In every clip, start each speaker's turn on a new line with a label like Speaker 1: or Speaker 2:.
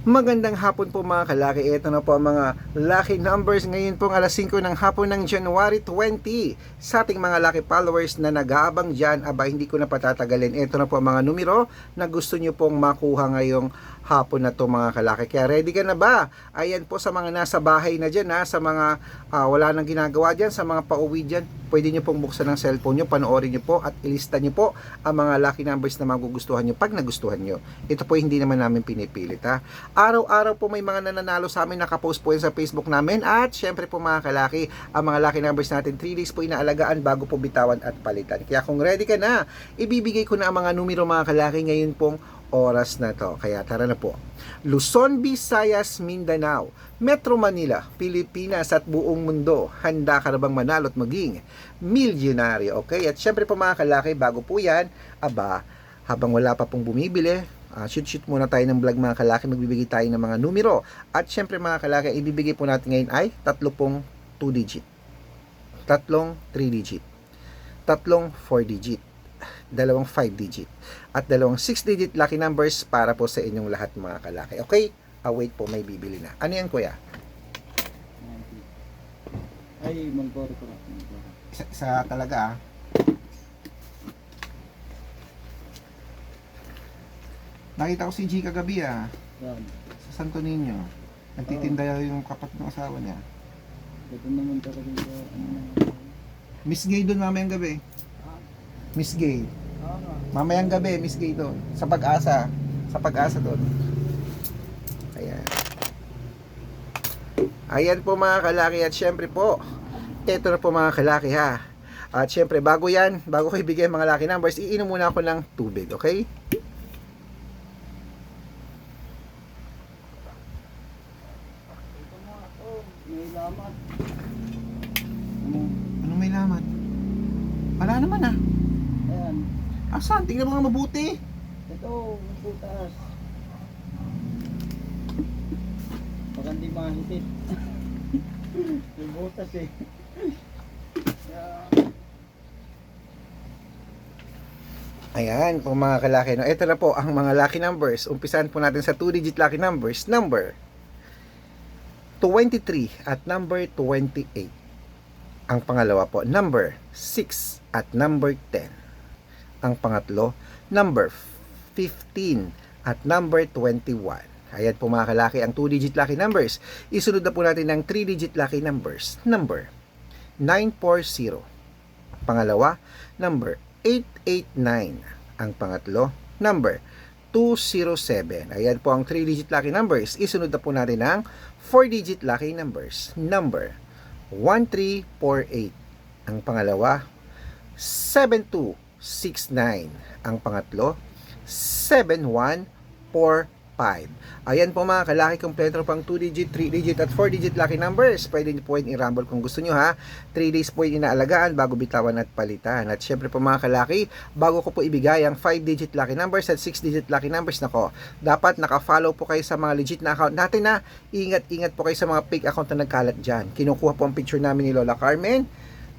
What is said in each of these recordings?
Speaker 1: Magandang hapon po mga kalaki. Ito na po ang mga lucky numbers ngayon pong alas 5 ng hapon ng January 20. Sa ating mga lucky followers na nag-aabang dyan, hindi ko na patatagalin. Ito na po ang mga numero na gusto nyo pong makuha ngayong hapon na to mga kalaki. Kaya ready ka na ba? Ayan po sa mga nasa bahay na dyan, sa mga wala nang ginagawa dyan, sa mga pauwi dyan, pwede nyo pong buksan ng cellphone nyo, panoorin nyo po at ilista nyo po ang mga lucky numbers na magugustuhan nyo pag nagustuhan nyo. Ito po hindi naman namin pinipilit Araw-araw po may mga nananalo sa amin, nakapost po yan sa Facebook namin. At syempre po mga kalaki, ang mga lucky numbers natin 3 days po inaalagaan bago po bitawan at palitan. Kaya kung ready ka na, ibibigay ko na ang mga numero mga kalaki ngayon pong oras na to. Kaya tara na po. Luzon, Visayas, Mindanao, Metro Manila, Pilipinas at buong mundo. Handa ka na bang manalo at maging milyonaryo? Okay? At syempre po mga kalaki, bago po yan, habang wala pa pong bumibili, shoot muna tayo ng vlog mga kalaki, magbibigay tayo ng mga numero. At syempre mga kalaki, ibibigay po natin ngayon ay tatlong 2 digit, tatlong 3 digit, tatlong 4 digit, dalawang 5 digit, at dalawang 6 digit lucky numbers para po sa inyong lahat mga kalaki. Okay? Wait po, may bibili na. Ano yan kuya?
Speaker 2: Ay, Malboro ko na.
Speaker 1: Sa talaga Nakita ko si G kagabi
Speaker 2: Yan.
Speaker 1: sa Santo Niño. Nagtitinda yung kapatid ng asawa niya.
Speaker 2: Ito naman talaga yung
Speaker 1: Miss Gay doon mamayang gabi. Miss Gay. Mamayang gabi, Miss Gay doon. Sa Pag-asa. Sa Pag-asa doon. Ayan. Ayan po mga kalaki. At syempre po, ito na po mga kalaki At syempre, bago ko ibigay mga lucky numbers, iinom muna ako ng tubig, okay?
Speaker 2: may laman.
Speaker 1: Ano may laman? Wala naman
Speaker 2: Ayan.
Speaker 1: Asan? Tingnan mo nga mabuti.
Speaker 2: Ito, ang putas. Baka hindi mahitit. May butas eh.
Speaker 1: Ayan po mga kalaki. No, ito na po ang mga lucky numbers. Umpisahan po natin sa 2-digit lucky numbers. Number 23 at number 28. Ang pangalawa po, number 6 at number 10. Ang pangatlo, number 15 at number 21. Ayan po mga kalaki ang 2-digit lucky numbers. Isunod na po natin ang 3-digit lucky numbers. Number 940. Ang pangalawa, number 889. Ang pangatlo, number 207. Ayan po ang 3-digit lucky numbers. Isunod na po natin ang 4-digit lucky numbers. Number 1348. Ang pangalawa, 7269. Ang pangatlo, 7145. Ayan po mga kalaki, kompleto pang 2-digit, 3-digit at 4-digit lucky numbers. Pwede niyo po yung i-rumble kung gusto niyo 3 days po yung inaalagaan bago bitawan at palitan. At syempre po mga kalaki, bago ko po ibigay ang 5-digit lucky numbers at 6-digit lucky numbers, dapat naka-follow po kayo sa mga legit na account natin ingat-ingat po kayo sa mga fake account na nagkalat dyan. Kinukuha po ang picture namin ni Lola Carmen,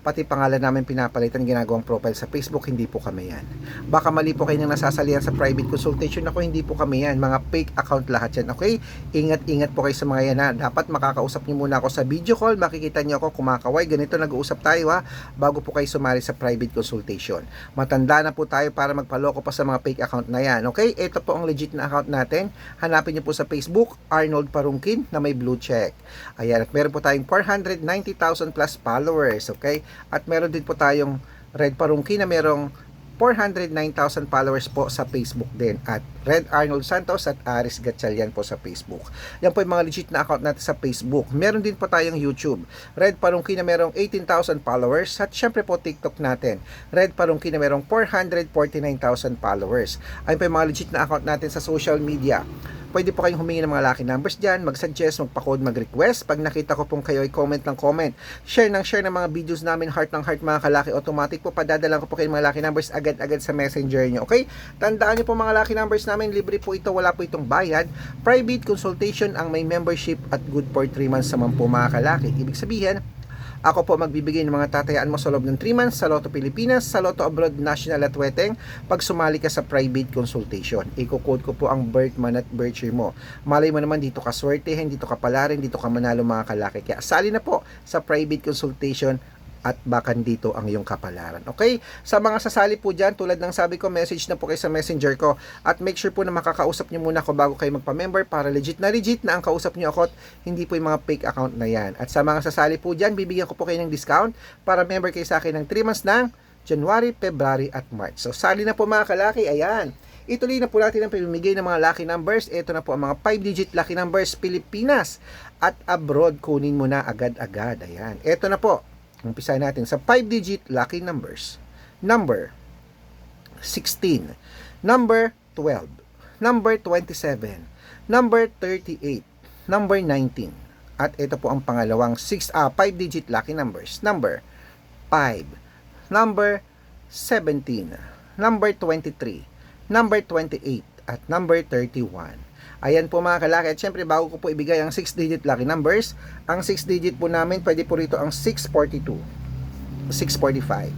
Speaker 1: pati pangalan namin pinapalitan, ginagawang profile sa Facebook. Hindi po kami yan. Baka mali po kayo nang nasasalihan sa private consultation. Hindi po kami yan. Mga fake account lahat yan. Okay? Ingat-ingat po kayo sa mga yan Dapat makakausap niyo muna ako sa video call. Makikita niyo ako kumakaway. Ganito nag-uusap tayo bago po kayo sumali sa private consultation. Matanda na po tayo para magpaloko pa sa mga fake account na yan. Okay? Ito po ang legit na account natin. Hanapin niyo po sa Facebook, Arnold Parungkin na may blue check. Ayan. At meron po tayong 490,000 plus followers. Okay? At meron din po tayong Red Parungki na merong 409,000 followers po sa Facebook din. At Red Arnold Santos at Aris Gatchalian po sa Facebook. Yan po yung mga legit na account natin sa Facebook. Meron din po tayong YouTube. Red Parungki na merong 18,000 followers. At syempre po TikTok natin. Red Parungki na merong 449,000 followers. Ayun po yung mga legit na account natin sa social media. Pwede po kayong humingi ng mga lucky numbers dyan, mag-suggest, magpa-code, mag-request. Pag nakita ko pong kayo ay comment ng comment, share ng mga videos namin, heart ng heart mga kalaki, automatic po padadalan ko po kayo mga lucky numbers agad-agad sa messenger nyo. Okay? Tandaan nyo po mga lucky numbers namin, libre po ito, wala po itong bayad. Private consultation ang may membership at good for 3 months naman po mga kalaki. Ibig sabihin, Ako po magbibigay ng mga tatayaan mo sa loob ng 3 months sa Lotto Pilipinas, sa Lotto Abroad National at Weteng pag sumali ka sa private consultation. Iko-code ko po ang birth month at birth year mo. Malay mo naman dito ka swertehin, dito ka palarin, dito ka manalo mga kalaki. Kaya sali na po sa private consultation at baka dito ang iyong kapalaran. Okay? Sa mga sasali po dyan, tulad ng sabi ko, message na po kayo sa messenger ko at make sure po na makakausap nyo muna ako bago kayo magpa-member para legit na ang kausap nyo ako at hindi po yung mga fake account na yan. At sa mga sasali po dyan, bibigyan ko po kayo ng discount para member kayo sa akin ng 3 months ng January, February at March. So, sali na po mga kalaki. Ayan. Ituloy na po natin ang pamimigay ng mga lucky numbers. Ito na po ang mga 5-digit lucky numbers Pilipinas at abroad. Kunin mo na agad-agad. Ayan. Ito na po. Umpisa natin sa 5-digit lucky numbers. Number 16, number 12, number 27, number 38, number 19. At ito po ang pangalawang 5-digit lucky numbers. Number 5, number 17, number 23, number 28, at number 31. Ayan po mga kalaki. At syempre bago ko po ibigay ang 6-digit lucky numbers, ang 6-digit po namin pwede po rito ang 642, 645,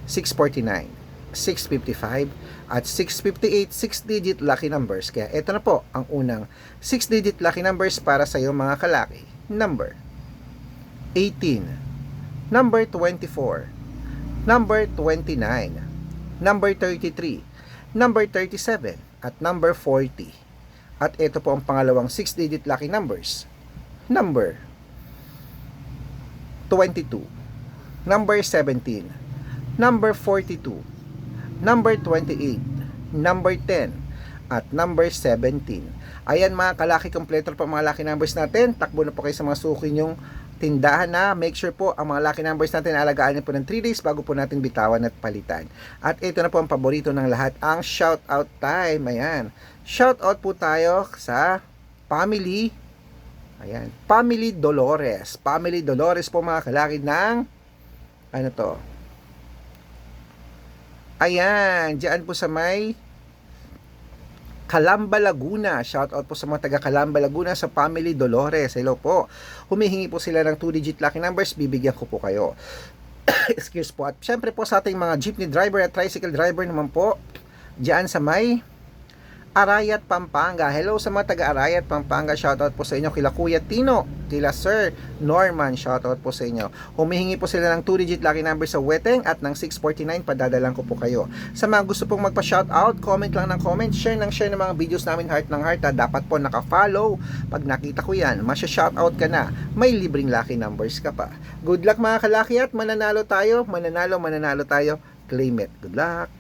Speaker 1: 649, 655, at 658 6-digit lucky numbers. Kaya ito na po ang unang 6-digit lucky numbers para sa iyo mga kalaki. Number 18, number 24, number 29, number 33, number 37, at number 40. At ito po ang pangalawang 6-digit lucky numbers. Number 22, number 17, number 42, number 28, number 10, at number 17. Ayan mga kalaki, kompleto pa mga lucky numbers natin. Takbo na po kayo sa mga suki nyong tindahan na. Make sure po ang mga lucky numbers natin alagaan niyo po ng 3 days bago po natin bitawan at palitan. At ito na po ang paborito ng lahat, ang shout out time. Ayan. Shout out po tayo sa family. Ayan. Family Dolores. Family Dolores po mga kalaki ng ano to? Ayan. Diyan po sa may Calamba, Laguna. Shout out po sa mga taga Calamba, Laguna sa Family Dolores. Hello po. Humihingi po sila ng 2-digit lucky numbers. Bibigyan ko po kayo. Excuse po. At syempre po sa ating mga jeepney driver at tricycle driver naman po, diyan sa may Arayat, Pampanga. Hello sa mga taga Arayat, Pampanga. Shoutout po sa inyo kila Kuya Tino, kila Sir Norman. Shoutout po sa inyo. Humihingi po sila ng 2-digit lucky number sa Weteng at ng 649. Padadalan ko po kayo. Sa mga gusto pong magpa-shoutout, comment lang ng comment, share ng mga videos namin heart ng heart. Dapat po naka-follow. Pag nakita ko yan, masya-shoutout ka na. May libreng lucky numbers ka pa. Good luck mga kalaki at mananalo tayo. Mananalo tayo. Claim it. Good luck.